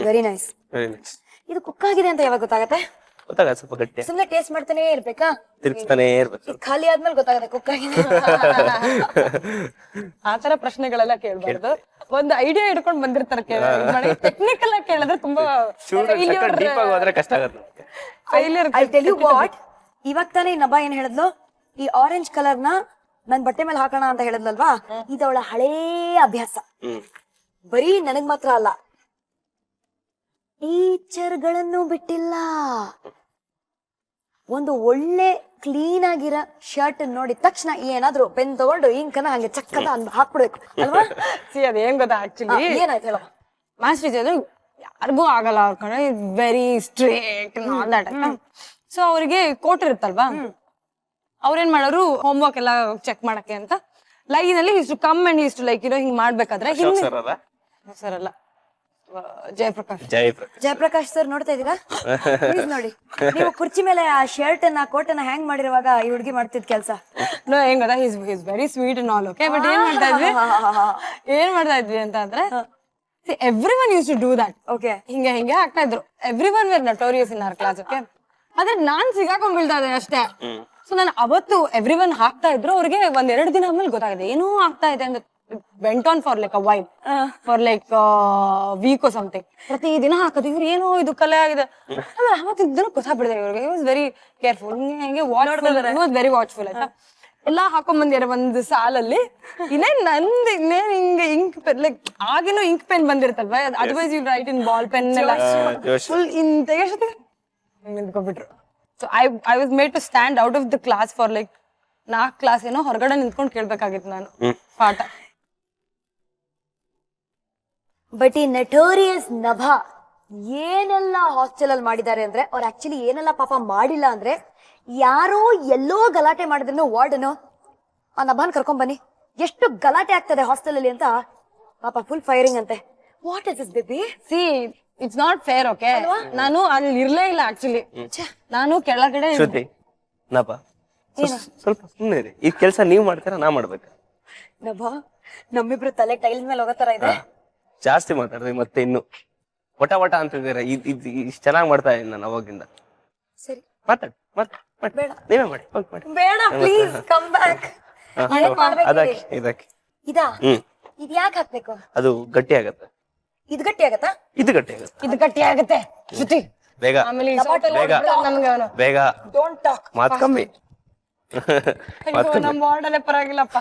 Very nice. Very nice. ಇದು cook ಆಗಿದೆ ಅಂತ ಯಾವಾಗ ಗೊತ್ತಾಗತ್ತೆ? ಗೊತ್ತಾಗತ್ತೆ ಸ್ವಲ್ಪ ಗಟ್ಟಿ. ಸುಮ್ನೆ ಟೇಸ್ಟ್ ಮಾಡ್ತಾನೆ ಇರ್ಬೇಕಾ? ತಿರ್ಗಿಸ್ತಾನೆ ಇರ್ಬೇಕು. ಖಾಲಿ ಆದ್ಮೇಲೆ ಗೊತ್ತಾಗತ್ತೆ ಕುಕ್ ಆಗಿದೆ. ಆತರ ಪ್ರಶ್ನೆಗಳೆಲ್ಲ ಕೇಳ್ಬಾರ್ದು. ಒಂದು ಐಡಿಯಾ ಇಟ್ಕೊಂಡ್ ಬಂದಿರ್ತಾರೆ. ಟೆಕ್ನಿಕಲ್ ಆಗಿ ಕೇಳಿದ್ರೆ ತುಂಬಾ ಡೀಪ್ ಆಗಿ ಹೋದ್ರೆ ಕಷ್ಟ ಆಗುತ್ತೆ. ಐ ಟೆಲ್ ಯು ವಾಟ್, ಇವಾಗ ತಾನೇ ನಬಾ ಏನ್ ಹೇಳಿದ್ಲು, ಈ ಆರೆಂಜ್ ಕಲರ್ ನ ನನ್ ಬಟ್ಟೆ ಮೇಲೆ ಹಾಕೋಣ ಅಂತ ಹೇಳಿದ್ಲಲ್ವಾ, ಇದವಳ ಹಳೇ ಅಭ್ಯಾಸ. ಬರೀ ನನಗ್ ಮಾತ್ರ ಅಲ್ಲ, ಟೀಚರ್ಗಳನ್ನು ಬಿಟ್ಟಿಲ್ಲ. ಒಂದು ಒಳ್ಳೆ ಕ್ಲೀನ್ ಆಗಿರೋ ಶರ್ಟ್ ನೋಡಿದ ತಕ್ಷಣ ಏನಾದ್ರು ಪೆನ್ ತಗೊಂಡು ಇಂಕನ ಹಂಗೆ ಚಕ್ಕದ ಹಾಕ್ಬಿಡ್ಬೇಕು ಅಲ್ವಾ? ಅದ್ ಏನ್ ಗೊತ್ತಾ, ಆಕ್ಚುಲಿ ಏನಾಯ್ತು ಹೇಳ. ಮಾಸ್ಟರ್ ಟೀಚರ್ ಯಾರಿಗೂ ಆಗಲ್ಲ ಅವ್ರ ಕಡೆ, ವೆರಿ ಸ್ಟ್ರಿಕ್ಟ್ ದಟ್. ಸೊ ಅವ್ರಿಗೆ ಕೋಟ್ ಇರುತ್ತಲ್ವಾ, ಅವ್ರೇನ್ ಮಾಡೋರು ಹೋಮ್ವರ್ಕ್ ಎಲ್ಲ ಚೆಕ್ ಮಾಡಕ್ಕೆ ಅಂತ ಲೈನ್ ಅಲ್ಲಿ ಇಷ್ಟು ಕಮ್ ಅಂಡ್ ಇಷ್ಟು ಲೈಕ್ ಇರೋ ಹಿಂಗ್ ಮಾಡ್ಬೇಕಾದ್ರೆ ಸರ್ ಅಲ್ಲ, ಜಯಪ್ರಕಾಶ್ ಸರ್ ನೋಡ್ತಾ ಇದೀರಾ? ಪ್ಲೀಸ್ ನೋಡಿ, ನೀವು ಕುರ್ಚಿ ಮೇಲೆ ಆ ಶರ್ಟ್ ಅನ್ನ ಕೋಟ್ ಅನ್ನ ಹ್ಯಾಂಗ್ ಮಾಡಿರುವಾಗ ಈ ಹುಡುಗಿ ಮಾಡ್ತಿದ್ ಕೆಲ್ಸ ಹೆಂಗ್ ಗೊತ್ತಾ, is very sweet and all okay. But ಏನ್ ಮಾಡ್ತಾ ಇದ್ವಿ ಅಂತ ಅಂದ್ರೆ, everyone used to do that. Okay, ಹಿಂಗೆ ಆಗ್ತಾ ಇದ್ರು. Everyone were notorious in our class. Okay, ಆದ್ರೆ ನಾನ್ ಸಿಗಾಕೊಂಡ್ ಬೀಳ್ತಾ ಇದ್ದೆ ಅಷ್ಟೇ. ಸೊ ನಾನು ಅವತ್ತು ಎವ್ರಿವನ್ ಹಾಕ್ತಾ ಇದ್ರು, ಅವ್ರಿಗೆ ಒಂದೆರಡು ದಿನ ಆದ್ಮೇಲೆ ಗೊತ್ತಾಗಿದೆ ಏನೋ ಆಗ್ತಾ ಇದೆ ಅಂತ. Went on for like a while, for like week or something. ಪ್ರತಿ ದಿನ ಹಾಕೋದು, ಇವ್ರು ಏನೋ ಇದು ಕಲೆ ಆಗಿದೆ. ಆಮೇಲೆ ಅವತ್ತಿದ್ದನು ಗೊತ್ತಾಗ್ಬಿಡಿದೆ ಇವ್ರಿಗೆ. ವಾಸ್ ವೆರಿ ಕೇರ್ಫುಲ್, ಹಿಂಗೆ ವಾಚ್, ವೆರಿ ವಾಚ್ಫುಲ್ ಆಯ್ತಾ. ಎಲ್ಲಾ ಹಾಕೊಂಡ್ ಬಂದಿರ ಒಂದು ಸಾಲಲ್ಲಿ. ಇನ್ನೇನ್ ಹಿಂಗೆ ಇಂಕ್ ಪೆನ್, ಲೈಕ್ ಆಗಿನೂ ಇಂಕ್ ಪೆನ್ ಬಂದಿರುತ್ತಲ್ವಾ, otherwise you write in ball pen ಎಲ್ಲ ಫುಲ್ ಇನ್ ತೆಗೆಷ್ಟೊತ್ತಿಗೆ ನಿಂತ್ಕೊಂಡ್ಬಿಟ್ರು. So I was made to stand out of the class for like 4 class ಏನೋ ಹೊರಗಡೆ ನಿಂತ್ಕೊಂಡು ಕೇಳ್ಬೇಕಾಗಿತ್ತು ನಾನು ಪಾಠ. ಬಟ್ ಈ ನಟೋರಿಯಸ್ ನಭಾ ಏನೆಲ್ಲ ಹಾಸ್ಟೆಲ್ ಅಲ್ಲಿ ಮಾಡಿದ್ದಾರೆ ಅಂದ್ರೆ, ಅವ್ರು ಆಕ್ಚುಲಿ ಏನೆಲ್ಲ ಪಾಪ ಮಾಡಿಲ್ಲ ಅಂದ್ರೆ, ಯಾರೋ ಎಲ್ಲೋ ಗಲಾಟೆ ಮಾಡಿದ್ರು ವಾರ್ಡನು ಆ ನಭಾನ್ ಕರ್ಕೊಂಡ್ ಬನ್ನಿ, ಎಷ್ಟು ಗಲಾಟೆ ಆಗ್ತದೆ ಹಾಸ್ಟೆಲ್ ಅಲ್ಲಿ ಅಂತ ಪಾಪ ಫುಲ್ ಫೈರಿಂಗ್ ಅಂತೆ. What is this baby? C it's not fair. Okay, ನಾನು ಅಲ್ಲಿ ಇರ್ಲೇ ಇಲ್ಲ ಆಕ್ಚುಲಿ. ನಾನು ಕೆಳಗಡೆ ಸ್ವಲ್ಪ ಸುಮ್ಮನೆ ಇರಿ. ಈ ಕೆಲಸ ನೀವ್ ಮಾಡ್ತೀರಾ ನಾ ಮಾಡ್ಬೇಕು? ನಭಾ, ನಮ್ಮಿಬ್ರು ತಲೆ ಟೈಲ್ ಮೇಲೆ ಹೋಗೋ ತರ ಇದೆ. ಜಾಸ್ತಿ ಮಾತಾಡ್ರಿ ಮತ್ತೆ ಇನ್ನು ವಟ ವಟ ಅಂತಿದ್ದೀರಾ. ಇಷ್ಟು ಚೆನ್ನಾಗಿ ಮಾಡ್ತಾ ಇದ್ದೀನಿ ನಾನು ಅವಾಗಿಂದ. ಸರಿ, ಮಾತಾಡಿ ಬೇಡ, ನೀವೇ ಮಾಡಿ. ಬೇಡ ಪ್ಲೀಸ್ ಕಮ್ ಬ್ಯಾಕ್. ಇದಕ್ಕೆ ಇದಾ ಇದು ಯಾಕೆ ಹಾಕ್ಬೇಕು? ಅದು ಗಟ್ಟಿ ಆಗತ್ತೆ. ಇದು ಗಟ್ಟಿ ಆಗತ್ತಾ? ಇದು ಗಟ್ಟಿ ಆಗತ್ತೆ. ಇದು ಗಟ್ಟಿ ಆಗತ್ತೆ. ಶ್ರುತಿ ಬೇಗ ಬೇಗ ಡೋಂಟ್ ಟಾಕ್. ಮಾತ್ ಕಮ್ಮಿ. ನಮ್ ವಾರ್ಡಲ್ಲೇ ಪರವಾಗಿಲ್ಲಪ್ಪ.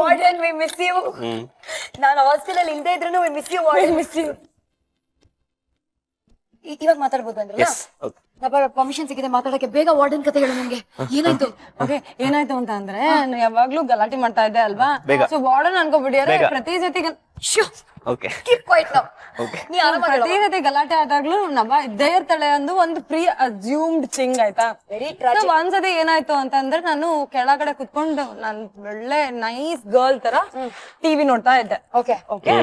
Warden we miss you. ನಾನು ಹಾಸ್ಟೆಲ್ ಅಲ್ಲಿ ಇಲ್ಲದೆ ಇದ್ರೂ we miss you warden. Miss you. ಇವಾಗ ಮಾತಾಡ್ಬೋದು ಅಂದ್ರೆ ಪರ್ಮಿಷನ್ ಸಿಕ್ಕಿದೆ ಮಾತಾಡಕ್ಕೆ. ಬೇಗ ವಾರ್ಡನ್ ಕತೆ ಹೇಳು ನಂಗೆ. ಏನಾಯ್ತು? ಓಕೆ, ಏನಾಯ್ತು ಅಂತ ಅಂದ್ರೆ, ಯಾವಾಗ್ಲೂ ಗಲಾಟೆ ಮಾಡ್ತಾ ಇದ್ದೆ ಅಲ್ವಾ. ಸೊ ವಾರ್ಡನ್ ಅನ್ಕೋಬಿಡಿಯಾರೆ ಪ್ರತಿ ಜೊತೆ ಪ್ರತಿ ಜೊತೆ ಗಲಾಟೆ ಆದಾಗ್ಲೂ ನಭಾ ಇದ್ದೇ ಇರ್ತಾಳೆ ಅಂದು ಒಂದು ಪ್ರೀ ಅಸ್ಯೂಮ್ಡ್ ಥಿಂಗ್ ಆಯ್ತಾ. ಒಂದ್ಸತಿ ಏನಾಯ್ತು ಅಂತಂದ್ರೆ, ನಾನು ಕೆಳಗಡೆ ಕುತ್ಕೊಂಡು ನಾನ್ ಒಳ್ಳೆ ನೈಸ್ ಗರ್ಲ್ ತರ ಟಿವಿ ನೋಡ್ತಾ ಇದ್ದೆ. ಓಕೆ ಓಕೆ,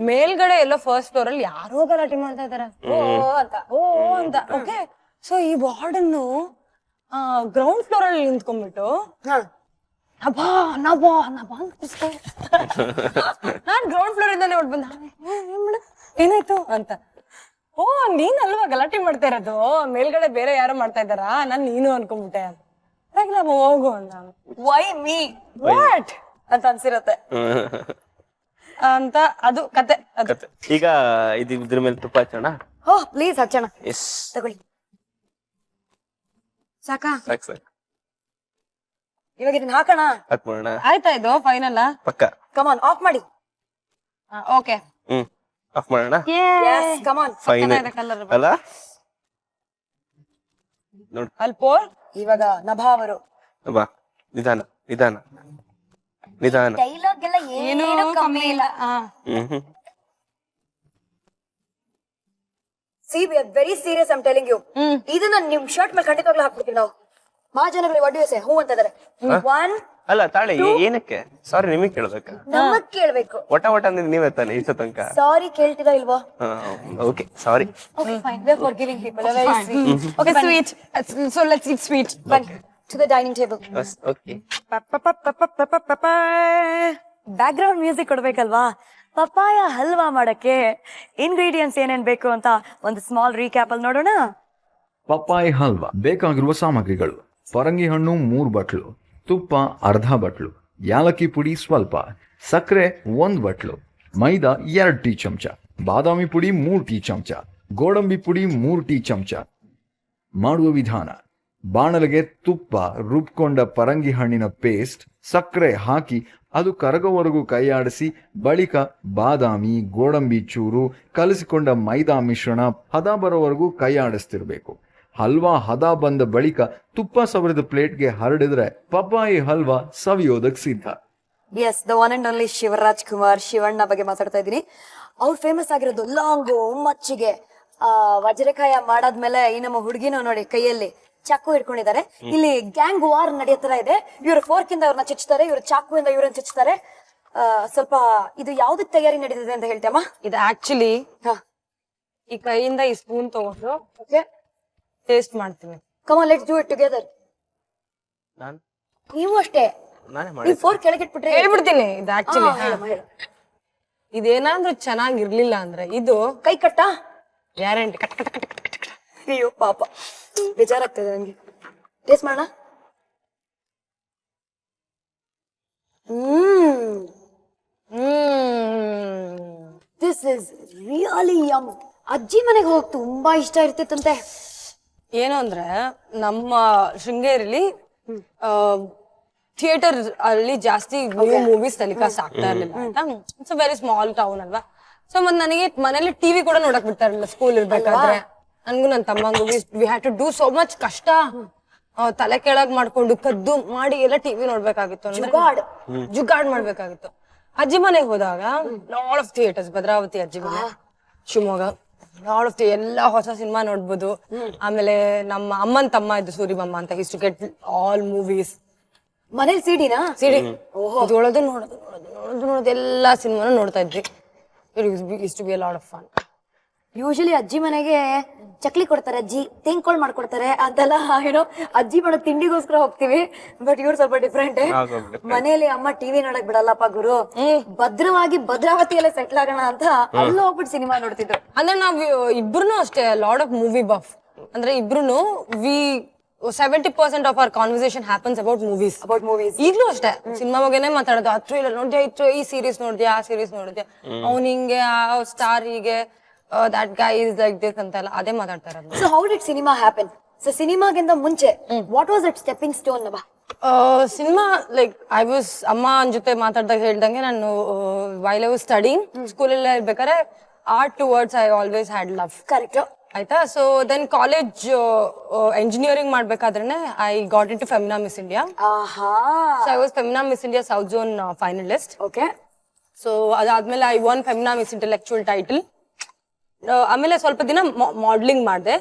ಮೇಲ್ಗಡೆ ಎಲ್ಲೋ ಫಸ್ಟ್ ಫ್ಲೋರ್ ಅಲ್ಲಿ ಯಾರೋ ಗಲಾಟೆ ಮಾಡ್ತಾ ಇದಾರೆ, ಓ ಅಂತ. ಓಕೆ, ಸೊ ಈ ವಾರ್ಡನ್ನು ಗ್ರೌಂಡ್ ಫ್ಲೋರ್ ಅಲ್ಲಿ ನಿಂತ್ಕೊಂಡ್ಬಿಟ್ಟು ನಭಾ ನಭಾ ನಭಾ ಅಂತ ನಾನ್ ಗ್ರೌಂಡ್ ಫ್ಲೋರ್ ಇಂದಾನೆ ಹೊಡ್ ಬಂದ. ಏನಾಯ್ತು ಅಂತ. ಓ, ನೀನ್ ಅಲ್ವಾ ಗಲಾಟೆ ಮಾಡ್ತಾ ಇರೋದು, ಮೇಲ್ಗಡೆ ಬೇರೆ ಯಾರೋ ಮಾಡ್ತಾ ಇದ್ದಾರಾ, ನಾನ್ ನೀನು ಅನ್ಕೊಂಡ್ಬಿಟ್ಟೆ ಅಂತ. ಹೋಗು ಅಂತ. ವೈ ಮೀ ವಾಟ್ ಅಂತ ಅನ್ಸಿರತ್ತೆ ಅಂತ. ಅದು ಕತೆ. ಈಗ ಇದ್ರ ಮೇಲೆ ತುಪ್ಪ ಹಚ್ಚೋಣ. ಓ ಪ್ಲೀಸ್ ಹಚ್ಚೋಣ. ತಗೊಳ್ಳಿ. ಸಾಕಾ? ಇವಾಗ ಇದನ್ನ ಹಾಕೋಣ. ಆಯ್ತಾ ಇದು ಫೈನಲ್? ಪಕ್ಕ. ಕಮ್ ಆನ್, ಆಫ್ ಮಾಡಿ. ಓಕೆ, ಆಫ್ ಮಾಡೋಣ. Yes, come on. ಫೈನಲ್ ಅಲ್ಲ ನೋಡಿ. ಅಲ್ಪೋರ್ ಇವಾಗ ನಭಾ ಅವರು ಬಾ. ನಿಧಾನ ನಿಧಾನ ನಿಧಾನ. ಡೈಲಾಗ್ ಎಲ್ಲ ಏನು ಕಮ್ಮಿ ಇಲ್ಲ. See, we are very serious, I'm telling you. ಇದನ್ನ ನಿಮ್ ಶರ್ಟ್ ಮೇಲೆ ಖಂಡಿತವಾಗ್ಲೂ ಹಾಕ್ಬಿಡ್ತೀವಿ ನಾವು. ಮಹಾಜನಗಳು ಒಡ್ಡಿಯಸೆ ಹೂ ಅಂತಿದ್ದಾರೆ. ಒನ್ ಅಲ್ಲ ತಾಳಿ, ಏನಕ್ಕೆ ಸಾರಿ ನಿಮಗೆ ಕೇಳ್ಬೇಕ? ನಮಗ್ ಕೇಳ್ಬೇಕು. ಒಟ ಒಟ ಅಂದ್ರೆ ನೀವೇ ತಾನೆ ಇಷ್ಟ ತನಕ. ಸಾರಿ ಕೇಳ್ತೀರಾ ಇಲ್ವಾ? Okay sorry. Okay fine, we are forgiving people. Very sweet. Okay, sweet. So let's eat sweet. To the dining table. Okay. Background music ಕೊಡ್ಬೇಕಲ್ವಾ? ಪಪಾಯ ಹಲ್ವಾ ಮಾಡಕ್ಕೆ ಇಂಗ್ರೀಡಿಯೆಂಟ್ಸ್ ಏನೇನ್ ಬೇಕು ಅಂತ ಒಂದು ಸ್ಮಾಲ್ ರೀಕ್ಯಾಪ್ ಅಲ್ಲಿ ನೋಡೋಣ. ಪಪ್ಪಾಯಿ ಹಲ್ವಾ ಬೇಕಾಗಿರುವ ಸಾಮಗ್ರಿಗಳು: ಪರಂಗಿ ಹಣ್ಣು 3 ಬಟ್ಲು, ತುಪ್ಪ ಅರ್ಧ ಬಟ್ಲು, ಯಾಲಕ್ಕಿ ಪುಡಿ ಸ್ವಲ್ಪ, ಸಕ್ಕರೆ 1 ಬಟ್ಲು, ಮೈದಾ 2 ಟೀ ಚಮಚ, ಬಾದಾಮಿ ಪುಡಿ 3 ಟೀ ಚಮಚ, ಗೋಡಂಬಿ ಪುಡಿ 3 ಟೀ ಚಮಚ. ಮಾಡುವ ವಿಧಾನ: ಬಾಣಲೆಗೆ ತುಪ್ಪ, ರುಬ್ಕೊಂಡ ಪರಂಗಿ ಹಣ್ಣಿನ ಪೇಸ್ಟ್, ಸಕ್ಕರೆ ಹಾಕಿ ಅದು ಕರಗೋವರೆಗೂ ಕೈಯಾಡಿಸಿ ಬಳಿಕ ಬಾದಾಮಿ, ಗೋಡಂಬಿ ಚೂರು, ಕಲಸಿಕೊಂಡ ಮೈದಾ ಮಿಶ್ರಣ ಹದ ಬರೋವರೆಗೂ ಕೈಯಾಡಿಸ್ತಿರ್ಬೇಕು. ಹಲ್ವಾ ಹದ ಬಂದ ಬಳಿಕ ತುಪ್ಪ ಸವರಿದ ಪ್ಲೇಟ್ಗೆ ಹರಡಿದ್ರೆ ಪಪ್ಪಾಯಿ ಹಲ್ವಾ ಸವಿಯೋದಕ್ಕೆ ಸಿದ್ಧ. Yes, the one and only Shivaraj Kumar Shivanna ಬಗ್ಗೆ ಮಾತಾಡ್ತಾ ಇದ್ದೀನಿ. ಅವ್ರು ಫೇಮಸ್ ಆಗಿರೋದು ಲಾಂಗು ಮಚ್ಚಿಗೆ. ವಜ್ರಕಾಯ ಮಾಡಾದ್ಮೇಲೆ ಈ ನಮ್ಮ ಹುಡುಗಿನ ನೋಡಿ ಕೈಯಲ್ಲಿ ಚಾಕು ಹಿಡ್ಕೊಂಡಿದ್ದಾರೆ. ಇಲ್ಲಿ ಗ್ಯಾಂಗ್ ವಾರ್ ನಡೆಯತ್ತರ ಇದೆ. ಇವ್ರು ಫೋರ್ಕ್ ಇಂದ ಅವ್ರನ್ನ ಚುಚ್ತಾರೆ, ಇವ್ರು ಚಾಕುವಿಂದ ಇವ್ರನ್ನ ಚುಚ್ತಾರೆ. ಸ್ವಲ್ಪ ಇದು ಯಾವ್ದಕ್ ತಯಾರಿ ನಡೀತಿದೆ ಅಂತ ಹೇಳ್ತೇಮ್ಮ? ಇದು ಆಕ್ಚುಲಿ ಈ ಕೈಯಿಂದ ಈ ಸ್ಪೂನ್ ತಗೊಂಡು ಓಕೆ, ಟೇಸ್ಟ್ ಮಾಡ್ತೀನಿ. Come on, let's do it together. ನಾನ್ ನೀವು ಅಷ್ಟೇ, ನಾನೇ ನೀವು ಮಾಡಿ ಫೋರ್ಕ್ ಕೆಳಗಿಟ್ಬಿಟ್ರೆ ಹೇಳ್ಬಿಡ್ತೀನಿ. ಇದು ಆಕ್ಚುಲಿ ಹೇಳು. ಇದೇನಾದ್ರೂ ಚೆನ್ನಾಗಿರ್ಲಿಲ್ಲ ಅಂದ್ರೆ ಇದು ಕೈ ಕಟ್ಟಾ? ಗ್ಯಾರಂಟಿ. ಅಯ್ಯೋ ಪಾಪ, ಬೇಜಾರಾಗ್ತದೆ ನಂಗೆ. ಟೇಸ್ಟ್ ಮಾಡೋಣ. This is really yum. ಅಜ್ಜಿ ಮನೆಗೆ ಹೋಗಿ ತುಂಬಾ ಇಷ್ಟ ಇರ್ತಿತ್ತಂತೆ. ಏನು ಅಂದ್ರೆ ನಮ್ಮ ಶೃಂಗೇರಿಲಿ ಥಿಯೇಟರ್ ಅಲ್ಲಿ ಜಾಸ್ತಿ ಮೂವೀಸ್ ಟೆಲಿಕಾಸ್ಟ್ ಆಗ್ತಾ ಇರ್ಲಿಲ್ಲ ಆಯ್ತಾ. It's a very small town ಅಲ್ವಾ. ಸೊ ಮತ್ ನನಗೆ ಮನೇಲಿ ಟಿವಿ ಕೂಡ ನೋಡಕ್ ಬಿಡ್ತಾ ಇರಲಿಲ್ಲ ಸ್ಕೂಲ್ ಇರ್ಬೇಕಾದ್ರೆ. ನನ್ಗೂ ನನ್ನ ತಮ್ಮಂಗೂ we had to do so much ಕಷ್ಟ. ತಲೆ ಕೆಳಗ್ ಮಾಡ್ಕೊಂಡು ಕದ್ದು ಮಾಡಿ ಎಲ್ಲ ಟಿವಿ ನೋಡ್ಬೇಕಾಗಿತ್ತು. ಜುಗಾಡ್ ಮಾಡ್ಬೇಕಾಗಿತ್ತು. ಅಜ್ಜಿ ಮನೆಗೆ ಹೋದಾಗ ಲಾಟ್ ಆಫ್ ಥಿಯೇಟರ್ಸ್, ಭದ್ರಾವತಿ ಅಜ್ಜಿ ಮನೆ, ಶಿವಮೊಗ್ಗ, ಲಾಟ್ ಆಫ್ ಎಲ್ಲ ಹೊಸ ಸಿನಿಮಾ ನೋಡ್ಬೋದು. ಆಮೇಲೆ ನಮ್ಮ ಅಮ್ಮನ್ ತಮ್ಮ ಇದ್ದು ಸೂರಿಬಮ್ಮ ಅಂತ, his to get all movies. ಮನೇಲಿ ಸಿಡಿನಾ? ಸಿಡಿ ನೋಡೋದು ಎಲ್ಲಾ ಸಿನಿಮಾನು ನೋಡ್ತಾ ಇದ್ವಿ. It to be a lot of fun. Usually ಅಜ್ಜಿ ಮನೆಗೆ ಚಕ್ಲಿ ಕೊಡ್ತಾರೆ, ಅಜ್ಜಿ ತೆಂಗ್ಕೊಳ್ ಮಾಡ್ಕೊಡ್ತಾರೆ ಅಂತೆಲ್ಲ, ಏನೋ ಅಜ್ಜಿ ಮಾಡೋ ತಿಂಡಿಗೋಸ್ಕರ ಹೋಗ್ತಿವಿ. ಬಟ್ ಇವ್ರು ಸ್ವಲ್ಪ ಡಿಫ್ರೆಂಟ್. ಮನೇಲಿ ಅಮ್ಮ ಟಿವಿ ನೋಡಕ್ ಬಿಡಲ್ಲಪ್ಪ ಗುರು, ಭದ್ರವಾಗಿ ಭದ್ರಾವತಿಯಲ್ಲೇ ಸೆಟ್ಲ್ ಆಗೋಣ ಅಂತ ಅಲ್ಲಿ ಹೋಗ್ಬಿಟ್ಟು ಸಿನಿಮಾ ನೋಡ್ತಿದ್ರು. ಅಂದ್ರೆ ನಾವ್ ಇಬ್ರು ಅಷ್ಟೇ ಲಾಟ್ ಆಫ್ ಮೂವಿ ಬಫ್. ಅಂದ್ರೆ ಇಬ್ರು we 70% of our conversation happens about movies. ಈಗ್ಲೂ ಅಷ್ಟೇ ಸಿನಿಮಾ ಬಗ್ಗೆನೇ ಮಾತಾಡೋದು. ಆ ಟ್ರೈಲರ್ ನೋಡ್ದ್ಯಾ, ಈ ಸೀರೀಸ್ ನೋಡ್ದ್ಯಾ, ಆ ಸೀರೀಸ್ ನೋಡಿದ್ಯಾ, ಅವ್ನ್ ಹಿಂಗೆ, ಆ ಸ್ಟಾರ್ ಹೀಗೆ, that guy is like this ಅಂತೆಲ್ಲ ಅದೇ ಮಾತಾಡ್ತಾ ಇರೋದು. So how did cinema happen? So ಸಿನಿಮಾಗಿಂತ ಮುಂಚೆ what was that stepping stone ನವ? ಸಿನಿಮಾ ಲೈಕ್ ಐ ವಾಸ್ ಅಮ್ಮ ಜೊತೆ ಮಾತಾಡ್ದಾಗ ಹೇಳ್ದಂಗೆ ನಾನು ವೈಲ್ ಐ ವಾಸ್ ಸ್ಟಡಿಂಗ್ ಸ್ಕೂಲಲ್ಲಿ ಇರ್ಬೇಕಾದ್ರೆ art towards I always had love. Correct ಆಯ್ತಾ. ಸೊ ದೆನ್ ಕಾಲೇಜ್ ಎಂಜಿನಿಯರಿಂಗ್ ಮಾಡ್ಬೇಕಾದ್ರೆ I got into Femina Miss India. So I was Femina Miss India south zone finalist. Okay. So ಅದಾದ್ಮೇಲೆ I won Femina Miss intellectual title. ಆಮೇಲೆ ಸ್ವಲ್ಪ ದಿನ modelling ಮಾಡಿದೆ.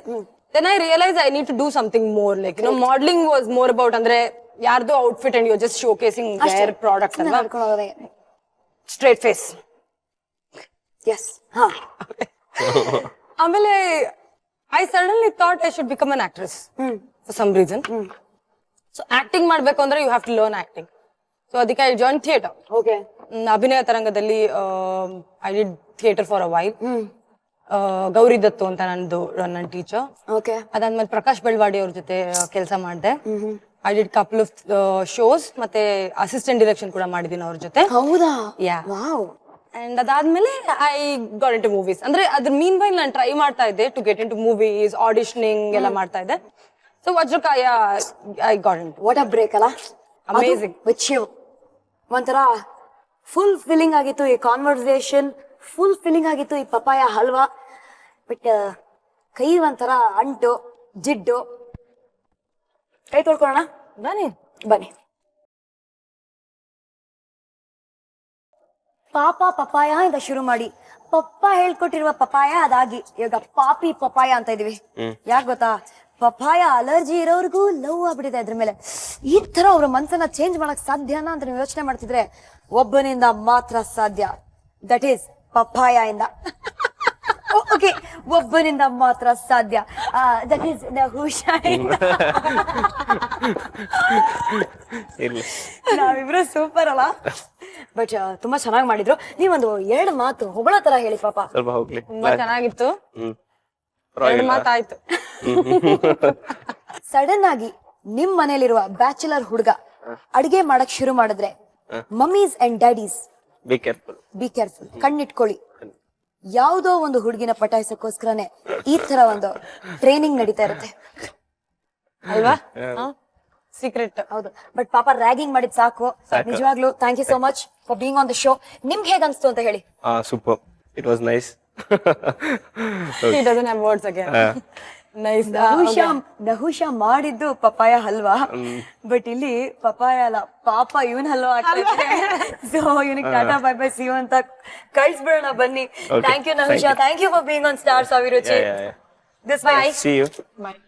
Then I realise I need to do something more. Like you know modelling was more about ಅಂದ್ರೆ ಯಾರ್ದು outfit and you just showcasing there product ಅಲ್ವಾ, straight face. Yes. ಹಾ. ಆಮೇಲೆ I suddenly thought I should become an actress for some reason. So acting ಮಾಡ್ಬೇಕು ಅಂದ್ರೆ you have to learn acting. So ಅದಕ್ಕೆ I join theatre. Okay. ಅಭಿನಯ ತರಂಗದಲ್ಲಿ I did theatre for a while. Gowri Dattu ಅಂತ ನನ್ನ teacher. Okay. ಅದಾದ್ಮೇಲೆ ಪ್ರಕಾಶ್ ಬೆಳ್ವಾಡಿ ಅವ್ರ ಜೊತೆ ಕೆಲಸ ಮಾಡಿದೆ. I did couple of shows, ಮತ್ತೆ ಅಸಿಸ್ಟೆಂಟ್ ಡೈರೆಕ್ಷನ್ ಕೂಡ ಮಾಡಿದೀನಿ ಅವ್ರ ಜೊತೆ. ಹೌದಾ? ಯಾ. ವಾವ್. ಅಂಡ್ ಅದಾದ್ಮೇಲೆ I got into movies. ಅಂದ್ರೆ ಅದ್ರ ಮೀನ್ ವೈಲ್ ನಾನು ಟ್ರೈ ಮಾಡ್ತಾ ಇದ್ದೆ to get into movies, auditioning ಎಲ್ಲ ಮಾಡ್ತಾ ಇದ್ದೆ. So Vajrakaya I got into. What a break ಅಲ್ಲ. ಅಮೇಜಿಂಗ್. ವಿತ್ ಶಿವ್ ಒಂಥರ ಫುಲ್ ಫೀಲಿಂಗ್ ಆಗಿತ್ತು ಈ ಕಾನ್ವರ್ಸೇಷನ್, ಫುಲ್ ಫೀಲಿಂಗ್ ಆಗಿತ್ತು ಈ ಪಪಾಯ ಹಲ್ವಾ. ಬಟ್ ಕೈ ಒಂಥರ ಅಂಟು ಜಿಡ್ಡು. ಕೈ ತೊಳ್ಕೊಳ್ಳೋಣ ಬನ್ನಿ. ಬನ್ನಿ. ಪಾಪ ಪಪಾಯ ಇಂದ ಶುರು ಮಾಡಿ ಪಪ್ಪ ಹೇಳ್ಕೊಟ್ಟಿರುವ ಪಪಾಯ ಅದಾಗಿ ಇವಾಗ ಪಾಪಿ ಪಪಾಯ ಅಂತ ಇದೀವಿ. ಯಾಕೆ ಗೊತ್ತಾ? ಪಪಾಯ ಅಲರ್ಜಿ ಇರೋರ್ಗೂ ಲವ್ ಆಗ್ಬಿಟ್ಟಿದೆ ಅದ್ರ ಮೇಲೆ. ಈ ತರ ಅವ್ರ ಮನ್ಸನ್ನ ಚೇಂಜ್ ಮಾಡಕ್ ಸಾಧ್ಯನಾ ಅಂತ ನೀವು ಯೋಚನೆ ಮಾಡ್ತಿದ್ರೆ ಒಬ್ಬನಿಂದ ಮಾತ್ರ ಸಾಧ್ಯ. ದಟ್ ಈಸ್ ಪಪಾಯ ಇಂದ. ಓಕೆ, ಒಬ್ಬನಿಂದ ಮಾತ್ರ ಸಾಧ್ಯ. ದಟ್ ಈಸ್ ನಾವಿಬ್ರು ಸೂಪರ್ ಅಲ್ಲ. ಬಟ್ ತುಂಬಾ ಚೆನ್ನಾಗಿ ಮಾಡಿದ್ರು. ನೀವೊಂದು 2 ಮಾತು ಹೊಗಳೋ ತರ ಹೇಳಿ ಪಾಪ. ಸ್ವಲ್ಪ ಹೋಗ್ಲಿ. ತುಂಬಾ ಚೆನ್ನಾಗಿತ್ತು. ಹ್ಮ್. ಎರಡು ಮಾತಾಯ್ತು. ಸಡನ್ ಆಗಿ ನಿಮ್ ಮನೇಲಿರುವ ಬ್ಯಾಚುಲರ್ ಹುಡುಗ ಅಡಿಗೆ ಮಾಡಕ್ ಶುರು ಮಾಡಿದ್ರೆ mummies and daddies be careful. Be careful, ಕಣ್ಣಿಟ್ಕೊಳ್ಳಿ. ಯಾವ್ದೋ ಒಂದು ಹುಡುಗಿನ ಪಟಾಯಿಸಕ್ಕೋಸ್ಕರನೇ ಈ ತರ ಒಂದು ಟ್ರೈನಿಂಗ್ ನಡೀತಾ ಇರುತ್ತೆ ಅಲ್ವಾ? ಸೀಕ್ರೆಟ್. ಹೌದು. ಬಟ್ ಪಾಪ ರ್ಯಾಗಿಂಗ್ ಮಾಡಿದ್ ಸಾಕು. ನಿಜವಾಗ್ಲೂ thank you so much for being on the show. ನಿಮ್ಗೆ ಹೇಗ್ ಅನ್ಸ್ತು ಅಂತ ಹೇಳಿ. Super, it was nice. He doesn't have words again. Nice. Nahusha ಮಾಡಿದ್ದು ಪಪಾಯ ಹಲ್ವಾ, ಬಟ್ ಇಲ್ಲಿ ಪಪಾಯ ಅಲ್ಲ ಪಾಪ ಇವನ್ ಹಲ್ವಾ ಆಗ್ತದೆ. ಸೊ ಇವನಿಗೆ tata bye bye see you ಅಂತ ಕಳ್ಸ್ಬಿಡೋಣ ಬನ್ನಿ. Thank you Nahusha, thank you for being on Stars Abhiruchi. This bye. See you. Bye.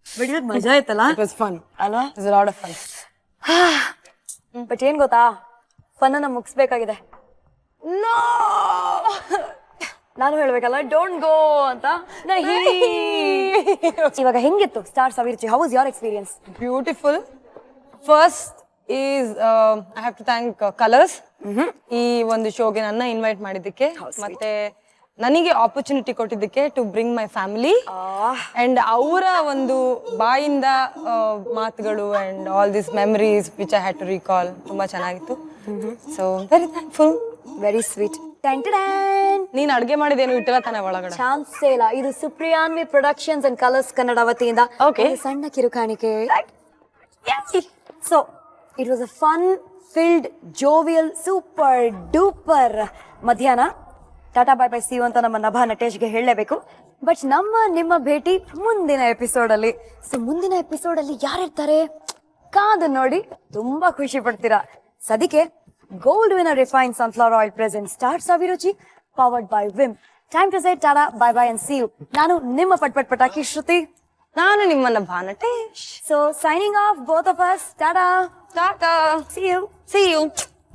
But ಇದು ಮಜಾ ಆಯ್ತಲ್ಲ It was fun. ಅಲ್ವಾ? It was a lot of fun. But ಏನ್ ಗೊತ್ತಾ, ಫನ್ ಅನ್ನ ಮುಗಿಸ್ಬೇಕಾಗಿದೆ. No. ನಾನು ಹೇಳ್ಬೇಕಲ್ಲ ಡೋಂಟ್ ಗೋ ಅಂತ. ಇವಾಗ ಹೆಂಗಿತ್ತು ಸ್ಟಾರ್ಸ್ ಅಭಿರುಚಿ? How was your experience? Beautiful. First is I have to thank Colors. ಈ ಒಂದು ಶೋಗೆ ನನ್ನ ಇನ್ವೈಟ್ ಮಾಡಿದ್ದಕ್ಕೆ, ಮತ್ತೆ ನನಗೆ ಆಪರ್ಚುನಿಟಿ ಕೊಟ್ಟಿದ್ದಕ್ಕೆ to bring my family and ಅವರ ಒಂದು ಬಾಯಿಂದ ಮಾತುಗಳು and all this memories which I had to recall. ತುಂಬಾ ಚೆನ್ನಾಗಿತ್ತು. So very thankful. Very sweet. ನೀನ್ ಅಡ್ಗೆ ಮಾಡಿದೇನು ಇಟ್ಟಿಲ್ಲ ತಾನೆ ಒಳಗಡೆ? ಚಾನ್ಸೇ ಇಲ್ಲ. ಇದು Supriyanvi productions and Colors Kannada ವತಿಯಿಂದ Okay. ಒಂದು ಸಣ್ಣ ಕಿರುಕಾಣಿಕೆ. So it was a fun filled jovial super duper ಮಧ್ಯಾಹ್ನ. Tata bye bye see you ಅಂತ ನಮ್ಮ ನಭಾ ನಟೇಶ್ಗೆ ಹೇಳಲೇಬೇಕು. ಬಟ್ ನಿಮ್ಮ ಭೇಟಿ ಮುಂದಿನ ಎಪಿಸೋಡ್ ಅಲ್ಲಿ. ಸೊ ಮುಂದಿನ ಎಪಿಸೋಡ್ ಅಲ್ಲಿ ಯಾರಿರ್ತಾರೆ ಕಾದು ನೋಡಿ, ತುಂಬಾ ಖುಷಿ ಪಡ್ತೀರಾ. ಸದ್ಯಕ್ಕೆ Gold Winner refined sunflower oil present Stars Abhiruchi powered by Vim. Time to say tata bye bye and see you. ನಾನು ನಿಮ್ಮ ಪಟಾಕಿ ಶ್ರುತಿ. ನಾನು ನಿಮ್ಮನ್ನ ಭಾನಟೇಶ್. So signing off both of us. Tada. Tata. See you. See you.